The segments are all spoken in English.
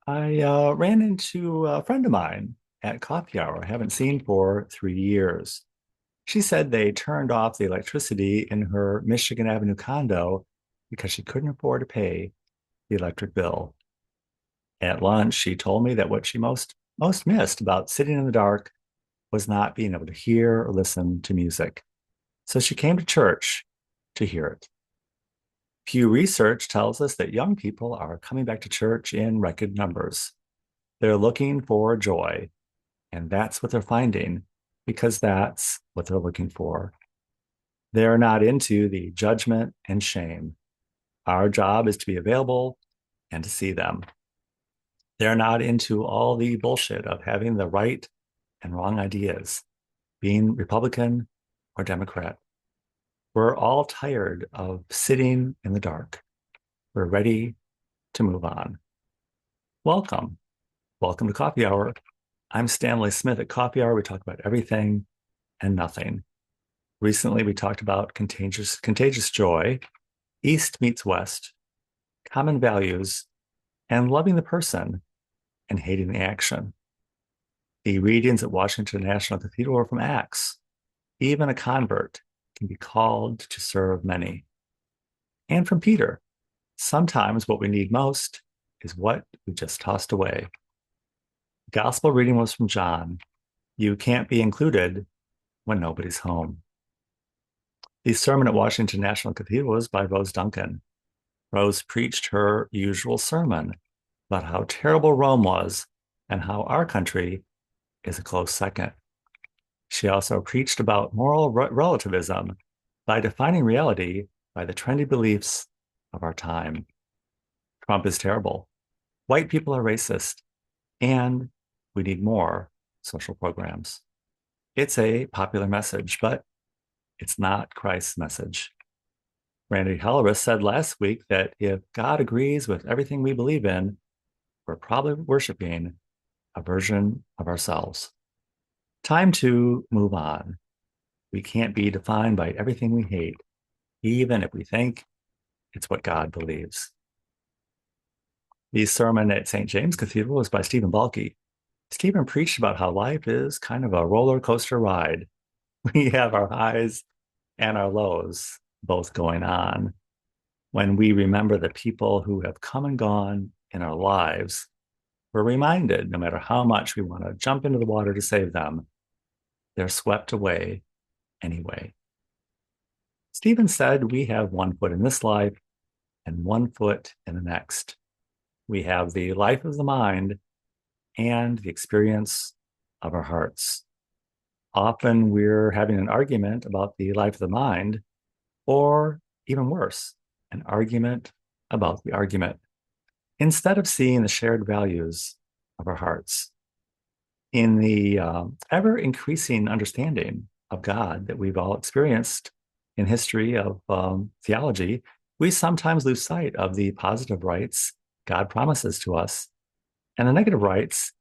I ran into a friend of mine at coffee hour I haven't seen for 3 years. She said they turned off the electricity in her Michigan Avenue condo because she couldn't afford to pay the electric bill. At lunch, she told me that what she most missed about sitting in the dark was not being able to hear or listen to music. So she came to church to hear it. Pew Research tells us that young people are coming back to church in record numbers. They're looking for joy, and that's what they're finding because that's what they're looking for. They're not into the judgment and shame. Our job is to be available and to see them. They're not into all the bullshit of having the right and wrong ideas, being Republican or Democrat. We're all tired of sitting in the dark. We're ready to move on. Welcome. Welcome to Coffee Hour. I'm Stanley Smith. At Coffee Hour, we talk about everything and nothing. Recently, we talked about contagious joy, East meets West, common values, and loving the person and hating the action. The readings at Washington National Cathedral are from Acts. Even a convert can be called to serve many. And from Peter, sometimes what we need most is what we just tossed away. The gospel reading was from John. You can't be included when nobody's home. The sermon at Washington National Cathedral was by Rose Duncan. Rose preached her usual sermon about how terrible Rome was and how our country is a close second. She also preached about moral relativism by defining reality by the trendy beliefs of our time. Trump is terrible. White people are racist. And we need more social programs. It's a popular message, but it's not Christ's message. Randy Halleris said last week that if God agrees with everything we believe in, we're probably worshiping a version of ourselves. Time to move on. We can't be defined by everything we hate, even if we think it's what God believes. The sermon at St. James Cathedral was by Stephen Balke. Stephen preached about how life is kind of a roller coaster ride. We have our highs and our lows both going on. When we remember the people who have come and gone in our lives, we're reminded no matter how much we want to jump into the water to save them, they're swept away anyway. Stephen said we have one foot in this life and one foot in the next. We have the life of the mind and the experience of our hearts. Often we're having an argument about the life of the mind, or even worse, an argument about the argument, instead of seeing the shared values of our hearts. In the ever increasing understanding of God that we've all experienced in history of theology, we sometimes lose sight of the positive rights God promises to us and the negative rights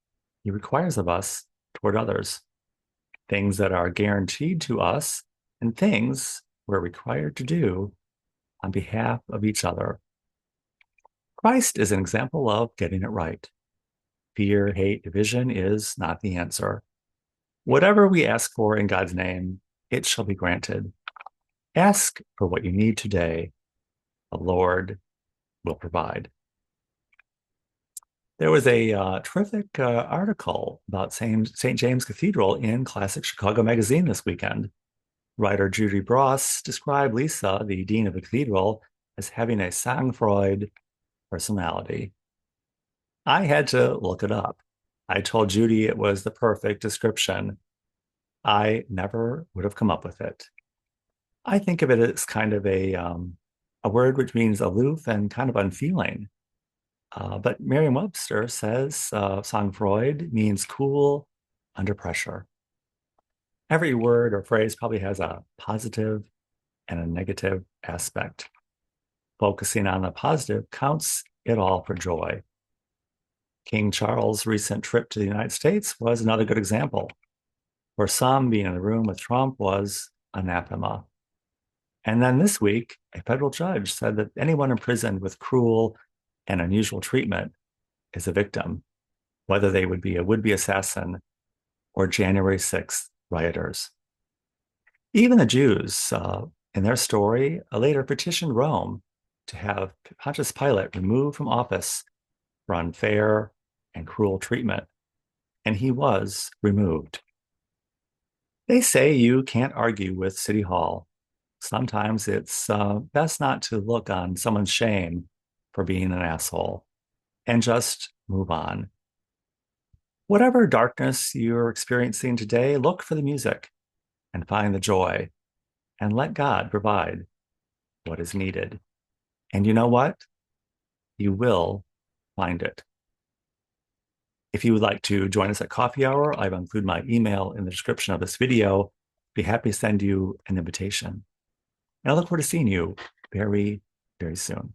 he requires of us toward others, things that are guaranteed to us and things we're required to do on behalf of each other. Christ is an example of getting it right. Fear, hate, division is not the answer. Whatever we ask for in God's name, it shall be granted. Ask for what you need today. The Lord will provide. There was a terrific article about St. James Cathedral in Classic Chicago Magazine this weekend. Writer Judy Bross described Lisa, the dean of the cathedral, as having a Sangfroid personality. I had to look it up. I told Judy it was the perfect description. I never would have come up with it. I think of it as kind of a word which means aloof and kind of unfeeling. But Merriam-Webster says Sangfroid means cool under pressure. Every word or phrase probably has a positive and a negative aspect. Focusing on the positive counts it all for joy. King Charles' recent trip to the United States was another good example. For some, being in the room with Trump was anathema. And then this week, a federal judge said that anyone imprisoned with cruel and unusual treatment is a victim, whether they would be a would be assassin or January 6th rioters. Even the Jews, in their story, later petitioned Rome to have Pontius Pilate removed from office for unfair and cruel treatment, and he was removed. They say you can't argue with City Hall. Sometimes it's best not to look on someone's shame for being an asshole and just move on. Whatever darkness you're experiencing today, look for the music and find the joy and let God provide what is needed. And you know what? You will find it. If you would like to join us at Coffee Hour, I've included my email in the description of this video. Be happy to send you an invitation. And I look forward to seeing you very, very soon.